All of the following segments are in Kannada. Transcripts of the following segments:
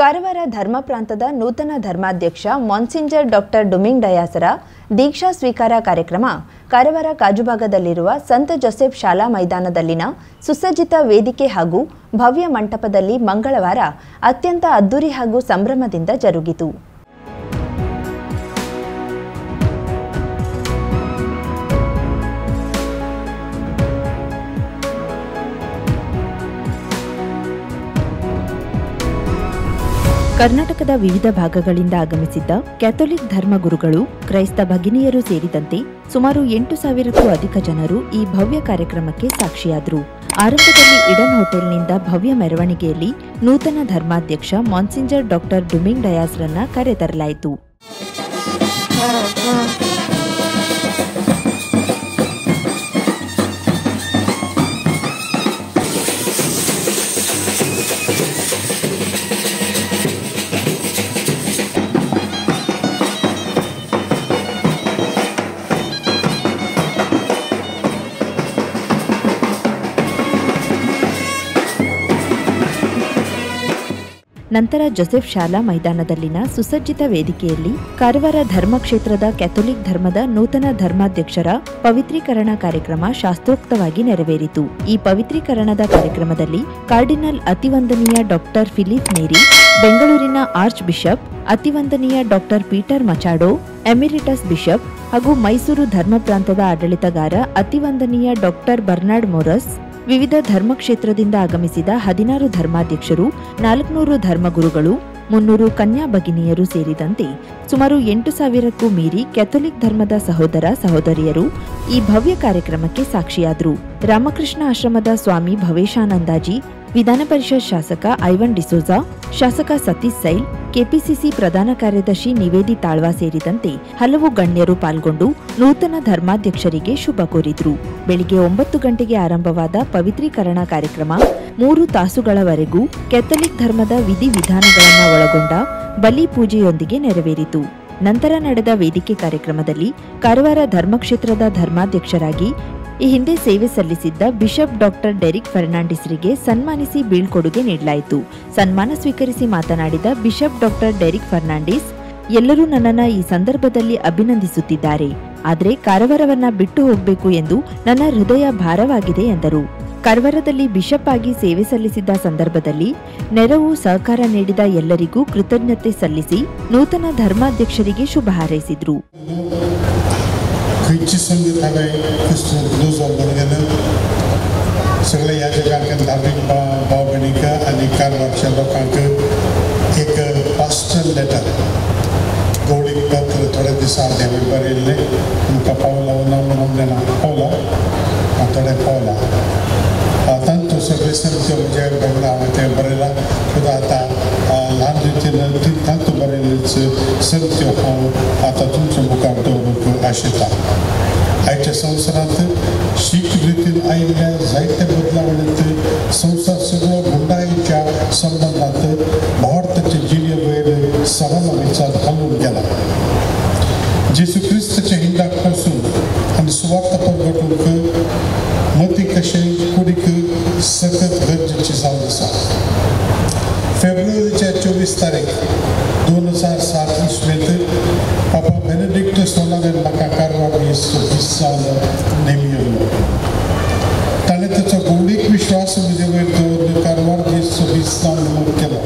ಕಾರವಾರ ಧರ್ಮ ಪ್ರಾಂತದ ನೂತನ ಧರ್ಮಾಧ್ಯಕ್ಷ ಮೊನ್ಸಿಂಜರ್ ಡಾಕ್ಟರ್ ಡುಮಿಂಗ್ ಡಯಾಸರ ದೀಕ್ಷಾ ಸ್ವೀಕಾರ ಕಾರ್ಯಕ್ರಮ ಕಾರವಾರ ಕಾಜುಭಾಗದಲ್ಲಿರುವ ಸಂತ ಜೋಸೆಫ್ ಶಾಲಾ ಮೈದಾನದಲ್ಲಿನ ಸುಸಜ್ಜಿತ ವೇದಿಕೆ ಹಾಗೂ ಭವ್ಯ ಮಂಟಪದಲ್ಲಿ ಮಂಗಳವಾರ ಅತ್ಯಂತ ಅದ್ದೂರಿ ಹಾಗೂ ಸಂಭ್ರಮದಿಂದ ಜರುಗಿತು. ಕರ್ನಾಟಕದ ವಿವಿಧ ಭಾಗಗಳಿಂದ ಆಗಮಿಸಿದ್ದ ಕ್ಯಾಥೋಲಿಕ್ ಧರ್ಮಗುರುಗಳು, ಕ್ರೈಸ್ತ ಭಗಿನಿಯರು ಸೇರಿದಂತೆ ಸುಮಾರು 8,000ಕ್ಕೂ ಅಧಿಕ ಜನರು ಈ ಭವ್ಯ ಕಾರ್ಯಕ್ರಮಕ್ಕೆ ಸಾಕ್ಷಿಯಾದರು. ಆರಂಭದಲ್ಲಿ ಇಡನ್ ಹೋಟೆಲ್ನಿಂದ ಭವ್ಯ ಮೆರವಣಿಗೆಯಲ್ಲಿ ನೂತನ ಧರ್ಮಾಧ್ಯಕ್ಷ ಮೊನ್ಸಿಂಜರ್ ಡಾಕ್ಟರ್ ಡುಮಿಂಗ್ ಡಯಾಸ್ರನ್ನ ಕರೆತರಲಾಯಿತು. ನಂತರ ಜೋಸೆಫ್ ಶಾಲಾ ಮೈದಾನದಲ್ಲಿನ ಸುಸಜ್ಜಿತ ವೇದಿಕೆಯಲ್ಲಿ ಕಾರವಾರ ಧರ್ಮಕ್ಷೇತ್ರದ ಕ್ಯಾಥೋಲಿಕ್ ಧರ್ಮದ ನೂತನ ಧರ್ಮಾಧ್ಯಕ್ಷರ ಪವಿತ್ರೀಕರಣ ಕಾರ್ಯಕ್ರಮ ಶಾಸ್ತ್ರೋಕ್ತವಾಗಿ ನೆರವೇರಿತು. ಈ ಪವಿತ್ರೀಕರಣದ ಕಾರ್ಯಕ್ರಮದಲ್ಲಿ ಕಾರ್ಡಿನಲ್ ಅತಿವಂದನೀಯ ಡಾಕ್ಟರ್ ಫಿಲಿಪ್ ನೇರಿ, ಬೆಂಗಳೂರಿನ ಆರ್ಚ್ ಬಿಷಪ್ ಅತಿವಂದನೀಯ doctor Peter Machado, emeritus bishop ಹಾಗೂ ಮೈಸೂರು ಧರ್ಮ ಪ್ರಾಂತದ ಆಡಳಿತಗಾರ ಅತಿವಂದನೀಯ ಡಾಕ್ಟರ್ ಬರ್ನಾರ್ಡ್ ಮೊರಸ್, ವಿವಿಧ ಧರ್ಮಕ್ಷೇತ್ರದಿಂದ ಆಗಮಿಸಿದ 16 ಧರ್ಮಾಧ್ಯಕ್ಷರು, 400 ಧರ್ಮಗುರುಗಳು, 300 ಕನ್ಯಾ ಭಗಿನಿಯರು ಸೇರಿದಂತೆ ಸುಮಾರು 8,000ಕ್ಕೂ ಮೀರಿ ಕ್ಯಾಥೋಲಿಕ್ ಧರ್ಮದ ಸಹೋದರ ಸಹೋದರಿಯರು ಈ ಭವ್ಯ ಕಾರ್ಯಕ್ರಮಕ್ಕೆ ಸಾಕ್ಷಿಯಾದರು. ರಾಮಕೃಷ್ಣ ಆಶ್ರಮದ ಸ್ವಾಮಿ ಭವೇಶಾನಂದಾಜಿ, ವಿಧಾನ ಪರಿಷತ್ ಶಾಸಕ ಐವನ್ ಡಿಸೋಜಾ, ಶಾಸಕ ಸತೀಶ್ ಸೈಲ್, ಕೆಪಿಸಿಸಿ ಪ್ರಧಾನ ಕಾರ್ಯದರ್ಶಿ ನಿವೇದಿ ತಾಳ್ವಾ ಸೇರಿದಂತೆ ಹಲವು ಗಣ್ಯರು ಪಾಲ್ಗೊಂಡು ನೂತನ ಧರ್ಮಾಧ್ಯಕ್ಷರಿಗೆ ಶುಭ ಕೋರಿದ್ರು. ಬೆಳಿಗ್ಗೆ 9 ಗಂಟೆಗೆ ಆರಂಭವಾದ ಪವಿತ್ರೀಕರಣ ಕಾರ್ಯಕ್ರಮ 3 ತಾಸುಗಳವರೆಗೂ ಕ್ಯಾಥೋಲಿಕ್ ಧರ್ಮದ ವಿಧಿವಿಧಾನಗಳನ್ನು ಒಳಗೊಂಡ ಬಲಿ ಪೂಜೆಯೊಂದಿಗೆ ನೆರವೇರಿತು. ನಂತರ ನಡೆದ ವೇದಿಕೆ ಕಾರ್ಯಕ್ರಮದಲ್ಲಿ ಕಾರವಾರ ಧರ್ಮಕ್ಷೇತ್ರದ ಧರ್ಮಾಧ್ಯಕ್ಷರಾಗಿ ಈ ಹಿಂದೆ ಸೇವೆ ಸಲ್ಲಿಸಿದ್ದ ಬಿಷಪ್ ಡಾಕ್ಟರ್ ಡೆರಿಕ್ ಫರ್ನಾಂಡಿಸ್ರಿಗೆ ಸನ್ಮಾನಿಸಿ ಬೀಳ್ಕೊಡುಗೆ ನೀಡಲಾಯಿತು. ಸನ್ಮಾನ ಸ್ವೀಕರಿಸಿ ಮಾತನಾಡಿದ ಬಿಷಪ್ ಡಾಕ್ಟರ್ ಡೆರಿಕ್ ಫರ್ನಾಂಡಿಸ್, ಎಲ್ಲರೂ ನನ್ನನ್ನು ಈ ಸಂದರ್ಭದಲ್ಲಿ ಅಭಿನಂದಿಸುತ್ತಿದ್ದಾರೆ, ಆದರೆ ಕಾರವಾರವನ್ನ ಬಿಟ್ಟು ಹೋಗಬೇಕು ಎಂದು ನನ್ನ ಹೃದಯ ಭಾರವಾಗಿದೆ ಎಂದರು. ಕಾರವಾರದಲ್ಲಿ ಬಿಷಪ್ ಆಗಿ ಸೇವೆ ಸಲ್ಲಿಸಿದ್ದ ಸಂದರ್ಭದಲ್ಲಿ ನೆರವು ಸಹಕಾರ ನೀಡಿದ ಎಲ್ಲರಿಗೂ ಕೃತಜ್ಞತೆ ಸಲ್ಲಿಸಿ ನೂತನ ಧರ್ಮಾಧ್ಯಕ್ಷರಿಗೆ ಶುಭ ಹಾರೈಸಿದ್ರು. सगळ्या या जगातल्या धार्मिक भाव बहिणीका आणि कारवारच्या लोकांक एक पास्टल लेटर गवळीक पत्र थोड्या दिसा हांवें बरयल्लें तुमकां पावला ना म्हणून पावला थोडें पावला तांतू सगळे संत्य म्हणजे बघला हांवें तें बरयलां खुदा आतां ल्हान रितीन तांतू बरयल्लेच संत्य हांव आतां तुमच्या मुखार दवरूंक आशिता. आयच्या संवसारांत शीख रितीन आयिल्ल्या जायत्या बदलावणेंत संवसार सगळो गुंडाळेच्या संबंदांत भारताचे जिणे वयर सवाल विचार घालून गेला. जेसू क्रिस्ताच्या हिंदाक पासून आनी सुवार्थ परगटूंक मती कशें कुडीक सखत गरजेची जावन आसा. फेब्रुवारीच्या 24 तारीख 2007 इसवेंत पापा बेनेडिक्ट 16 म्हाका कारवार जावन नेमिल्लो. ताणें ताचो गौडीक विश्वास म्हजे वयर दवरून कारवार 20 जावन नमूद केलो.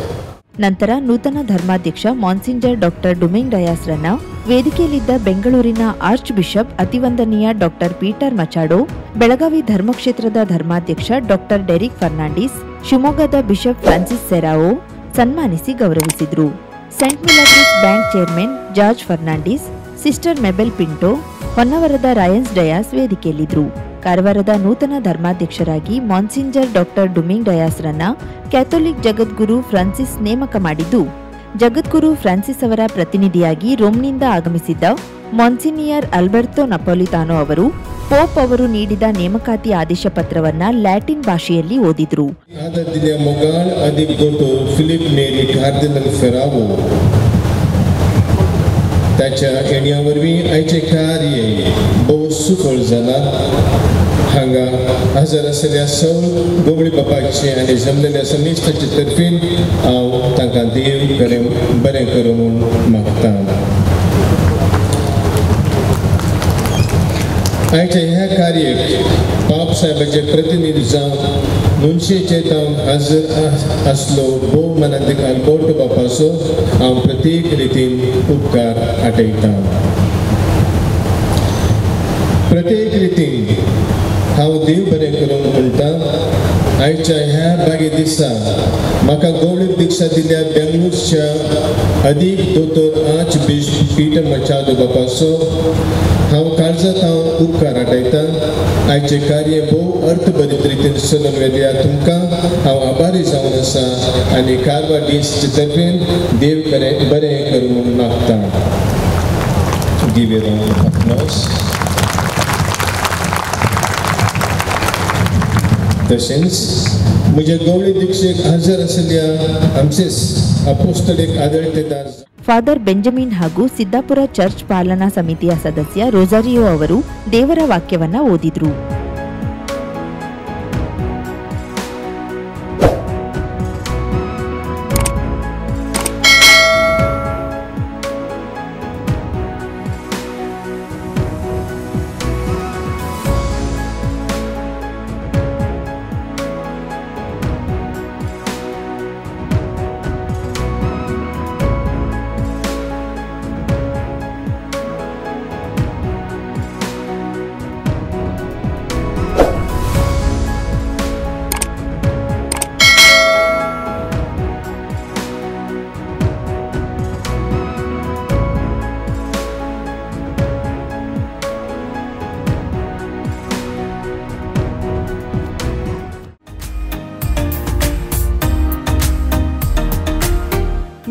ನಂತರ ನೂತನ ಧರ್ಮಾಧ್ಯಕ್ಷ ಮೊನ್ಸಿಂಜರ್ ಡಾಕ್ಟರ್ ಡುಮಿಂಗ್ ಡಯಾಸ್ರನ್ನ ವೇದಿಕೆಯಲ್ಲಿದ್ದ ಬೆಂಗಳೂರಿನ ಆರ್ಚ್ ಬಿಷಪ್ ಅತಿವಂದನೀಯ ಡಾಕ್ಟರ್ ಪೀಟರ್ ಮಚಾಡೋ, ಬೆಳಗಾವಿ ಧರ್ಮಕ್ಷೇತ್ರದ ಧರ್ಮಾಧ್ಯಕ್ಷ ಡಾಕ್ಟರ್ ಡೆರಿಕ್ ಫರ್ನಾಂಡಿಸ್, ಶಿವಮೊಗ್ಗದ ಬಿಷಪ್ ಫ್ರಾನ್ಸಿಸ್ ಸೆರಾವೋ ಸನ್ಮಾನಿಸಿ ಗೌರವಿಸಿದ್ರು. Saint Milagres bank chairman George Fernandes, sister Mabel Pinto, ಹೊನ್ನವರದ ರಾಯನ್ಸ್ ಡಯಾಸ್ ವೇದಿಕೆಯಲ್ಲಿದ್ದರು. ಕಾರವಾರದ ನೂತನ ಧರ್ಮಾಧ್ಯಕ್ಷರಾಗಿ ಮೊನ್ಸಿಂಜರ್ ಡಾಕ್ಟರ್ ಡುಮಿಂಗ್ ಡಯಾಸ್ರನ್ನ ಕ್ಯಾಥೋಲಿಕ್ ಜಗದ್ಗುರು ಫ್ರಾನ್ಸಿಸ್ ನೇಮಕ ಮಾಡಿದ್ದು, ಜಗದ್ಗುರು ಫ್ರಾನ್ಸಿಸ್ ಅವರ ಪ್ರತಿನಿಧಿಯಾಗಿ ರೋಮ್ನಿಂದ ಆಗಮಿಸಿದ್ದ ಮೊನ್ಸಿನಿಯರ್ ಅಲ್ಬರ್ಟೋ ನಪೋಲಿತಾನೋ ಅವರು ಪೋಪ್ ಅವರು ನೀಡಿದ ನೇಮಕಾತಿ ಆದೇಶ ಪತ್ರವನ್ನ ಲ್ಯಾಟಿನ್ ಭಾಷೆಯಲ್ಲಿ ಓದಿದ್ರು. त्याच्या येण्यावरवी आयचे कार्य बहुत सुफळ जाला. हांगा हजर आशिल्ल्या सगळ्या गोगळी बापायची आनी जमलेल्या समिश्टाचे तर्फेन हांव तांकां देव बरें करूं म्हूण मागतां. आयच्या ह्या कार्याक बाब साहेबाचे प्रतिनिधी जावन मुनशेचे जावन हजर आसलो भोव मनांतल्यान गोड बापाचो हांव प्रत्येक रितीन उपकार आठयतां. प्रत्येक रितीन हांव देव बरें करूं म्हणटा. आयच्या ह्या बागे दिसा म्हाका गौरव दिक्षा दिल्या बेंगळूरच्या अदीक दोतोर आर्च बिशप पीटर मचादो बापाचो हांव काळजांत हांव उपकार आठयतां. आयचें कार्य भोव अर्थभरीत रितीन चलून व्हेल्या तुमकां हांव आभारी जावन आसा आनी कारवार डीएसचे तर्फेन देव बरें करूं म्हूण मागतां. Give a round of applause. तशेंच म्हज्या गवळी दिक्षेक हजर आशिल्ल्या आमचेच अपोस्तलीक आदळतेदार ಫಾದರ್ ಬೆಂಜಮಿನ್ ಹಾಗೂ ಸಿದ್ದಾಪುರ ಚರ್ಚ್ ಪಾಲನಾ ಸಮಿತಿಯ ಸದಸ್ಯ ರೋಸಾರಿಯೋ ಅವರು ದೇವರ ವಾಕ್ಯವನ್ನ ಓದಿದ್ರು.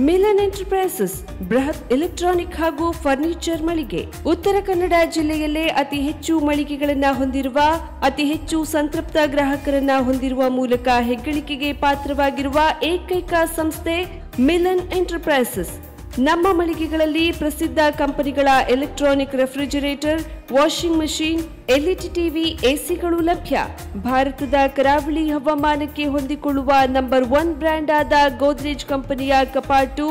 ಮಿಲನ್ ಎಂಟರ್ಪ್ರೈಸಸ್ ಬೃಹತ್ ಎಲೆಕ್ಟ್ರಾನಿಕ್ ಹಾಗೂ ಫರ್ನಿಚರ್ ಮಳಿಗೆ. ಉತ್ತರ ಕನ್ನಡ ಜಿಲ್ಲೆಯಲ್ಲೇ ಅತಿ ಹೆಚ್ಚು ಮಳಿಗೆಗಳನ್ನ ಹೊಂದಿರುವ, ಅತಿ ಹೆಚ್ಚು ಸಂತೃಪ್ತ ಗ್ರಾಹಕರನ್ನ ಹೊಂದಿರುವ ಮೂಲಕ ಹೆಗ್ಗಳಿಕೆಗೆ ಪಾತ್ರವಾಗಿರುವ ಏಕೈಕ ಸಂಸ್ಥೆ ಮಿಲನ್ ಎಂಟರ್ಪ್ರೈಸಸ್. ನಮ್ಮ ಮಳಿಗೆಗಳಲ್ಲಿ ಪ್ರಸಿದ್ಧ ಕಂಪನಿಗಳ electronic refrigerator, washing machine, LED TV, ಎಸಿಗಳು ಲಭ್ಯ. ಭಾರತದ ಕರಾವಳಿ ಹವಾಮಾನಕ್ಕೆ ಹೊಂದಿಕೊಳ್ಳುವ ನಂಬರ್ 1 ಬ್ರ್ಯಾಂಡ್ ಆದ ಗೋದ್ರೇಜ್ ಕಂಪನಿಯ ಕಪಾಟು,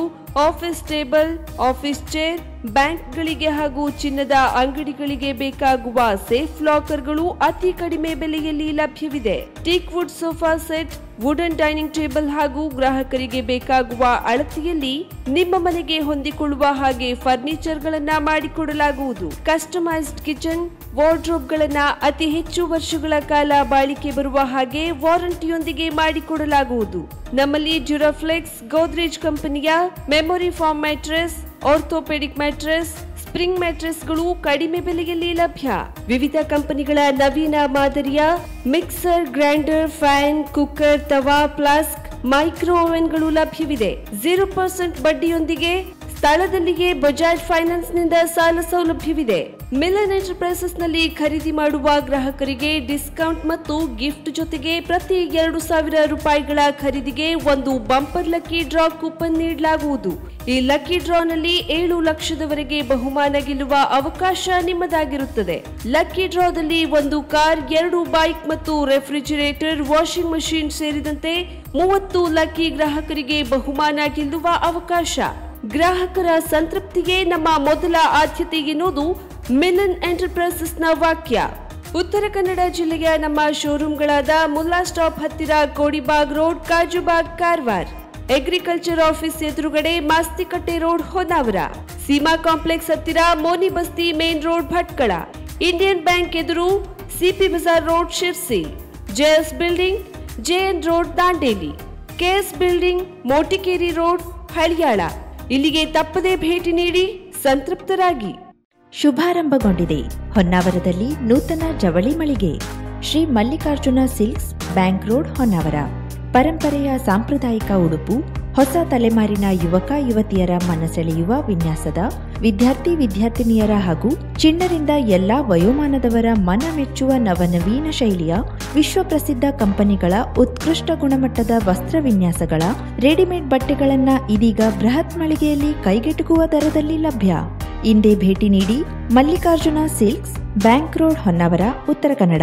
ಆಫೀಸ್ ಟೇಬಲ್, ಆಫೀಸ್ ಚೇರ್, ಬ್ಯಾಂಕ್ಗಳಿಗೆ ಹಾಗೂ ಚಿನ್ನದ ಅಂಗಡಿಗಳಿಗೆ ಬೇಕಾಗುವ ಸೇಫ್ ಲಾಕರ್ಗಳು ಅತಿ ಕಡಿಮೆ ಬೆಲೆಯಲ್ಲಿ ಲಭ್ಯವಿದೆ. Teak wood sofa set, wooden dining table ಹಾಗೂ ಗ್ರಾಹಕರಿಗೆ ಬೇಕಾಗುವ ಅಳತೆಯಲ್ಲಿ ನಿಮ್ಮ ಮನೆಗೆ ಹೊಂದಿಕೊಳ್ಳುವ ಹಾಗೆ ಫರ್ನಿಚರ್ ಗಳನ್ನ ಮಾಡಿಕೊಡಲಾಗುವುದು. ಕಸ್ಟಮೈಸ್ಡ್ ಕಿಚನ್, ವಾರ್ಡ್ರೋಬ್ ಗಳನ್ನ ಅತಿ ಹೆಚ್ಚು ವರ್ಷಗಳ ಕಾಲ ಬಾಳಿಕೆ ಬರುವ ಹಾಗೆ ವಾರಂಟಿಯೊಂದಿಗೆ ಮಾಡಿಕೊಡಲಾಗುವುದು. ನಮ್ಮಲ್ಲಿ ಡ್ಯೂರಾಫ್ಲೆಕ್ಸ್, ಗೋದ್ರೇಜ್ ಕಂಪನಿಯ memory foam mattress, orthopedic mattress, spring ಮ್ಯಾಟ್ರೆಸ್ಗಳು ಕಡಿಮೆ ಬೆಲೆಯಲ್ಲಿ ಲಭ್ಯ. ವಿವಿಧ ಕಂಪನಿಗಳ ನವೀನ ಮಾದರಿಯ mixer, grinder, fan, cooker, tawa, flask, micro ಓವೆನ್ಗಳು ಲಭ್ಯವಿದೆ. 0% ಬಡ್ಡಿಯೊಂದಿಗೆ ಸ್ಥಳದಲ್ಲಿಯೇ ಬಜಾಜ್ ಫೈನಾನ್ಸ್ ನಿಂದ ಸಾಲ ಸೌಲಭ್ಯವಿದೆ. ಮಿಲನ್ ಎಂಟರ್ಪ್ರೈಸಸ್ ನಲ್ಲಿ ಖರೀದಿ ಮಾಡುವ ಗ್ರಾಹಕರಿಗೆ ಡಿಸ್ಕೌಂಟ್ ಮತ್ತು ಗಿಫ್ಟ್ ಜೊತೆಗೆ ಪ್ರತಿ 2,000 ರೂಪಾಯಿಗಳ ಖರೀದಿಗೆ ಒಂದು ಬಂಪರ್ ಲಕ್ಕಿ ಡ್ರಾ ಕೂಪನ್ ನೀಡಲಾಗುವುದು. ಈ ಲಕ್ಕಿ ಡ್ರಾ ನಲ್ಲಿ 7 ಲಕ್ಷದವರೆಗೆ ಬಹುಮಾನ ಗೆಲ್ಲುವ ಅವಕಾಶ ನಿಮ್ಮದಾಗಿರುತ್ತದೆ. ಲಕ್ಕಿ ಡ್ರಾದಲ್ಲಿ 1 ಕಾರ್, 2 ಬೈಕ್ ಮತ್ತು ರೆಫ್ರಿಜರೇಟರ್, ವಾಷಿಂಗ್ ಮಷೀನ್ ಸೇರಿದಂತೆ 30 ಲಕ್ಕಿ ಗ್ರಾಹಕರಿಗೆ ಬಹುಮಾನ ಗೆಲ್ಲುವ ಅವಕಾಶ. ಗ್ರಾಹಕರ ಸಂತೃಪ್ತಿಗೆ ನಮ್ಮ ಮೊದಲ ಆದ್ಯತೆ ಎನ್ನುವುದು ಮಿಲನ್ ಎಂಟರ್ಪ್ರೈಸಸ್ನ ವಾಕ್ಯ. ಉತ್ತರ ಕನ್ನಡ ಜಿಲ್ಲೆಯ ನಮ್ಮ ಶೋರೂಮ್ಗಳಾದ ಮುಲ್ಲಾ ಸ್ಟಾಪ್ ಹತ್ತಿರ Kodibag road, Kajubag, Karwar. Agriculture office ಎದುರುಗಡೆ ಮಾಸ್ತಿಕಟ್ಟೆ ರೋಡ್, ಹೊನ್ನಾವರ. ಸೀಮಾ ಕಾಂಪ್ಲೆಕ್ಸ್ ಹತ್ತಿರ Moni Basti main road, Bhatkal. Indian bank ಎದುರು CP Bazaar road, Sirsi. JS building, JN road, Dandeli. KS building, Motikeri road, Haliyal. ಇಲ್ಲಿಗೆ ತಪ್ಪದೇ ಭೇಟಿ ನೀಡಿ ಸಂತೃಪ್ತರಾಗಿ. ಶುಭಾರಂಭಗೊಂಡಿದೆ ಹೊನ್ನಾವರದಲ್ಲಿ ನೂತನ ಜವಳಿ ಮಳಿಗೆ. Shri Mallikarjuna silks, bank road, Honnavar. ಪರಂಪರೆಯ ಸಾಂಪ್ರದಾಯಿಕ ಉಡುಪು, ಹೊಸ ತಲೆಮಾರಿನ ಯುವಕ ಯುವತಿಯರ ಮನಸೆಳೆಯುವ ವಿನ್ಯಾಸದ, ವಿದ್ಯಾರ್ಥಿನಿಯರ ಹಾಗೂ ಚಿಣ್ಣರಿಂದ ಎಲ್ಲಾ ವಯೋಮಾನದವರ ಮನ ಮೆಚ್ಚುವ ನವನವೀನ ಶೈಲಿಯ ವಿಶ್ವಪ್ರಸಿದ್ಧ ಕಂಪನಿಗಳ ಉತ್ಕೃಷ್ಟ ಗುಣಮಟ್ಟದ ವಸ್ತ್ರ ವಿನ್ಯಾಸಗಳ ರೆಡಿಮೇಡ್ ಬಟ್ಟೆಗಳನ್ನ ಇದೀಗ ಬೃಹತ್ ಮಳಿಗೆಯಲ್ಲಿ ಕೈಗೆಟುಕುವ ದರದಲ್ಲಿ ಲಭ್ಯ. ಇಂದೇ ಭೇಟಿ ನೀಡಿ. Mallikarjuna silks, bank road, Honnavar, Uttara Kannada.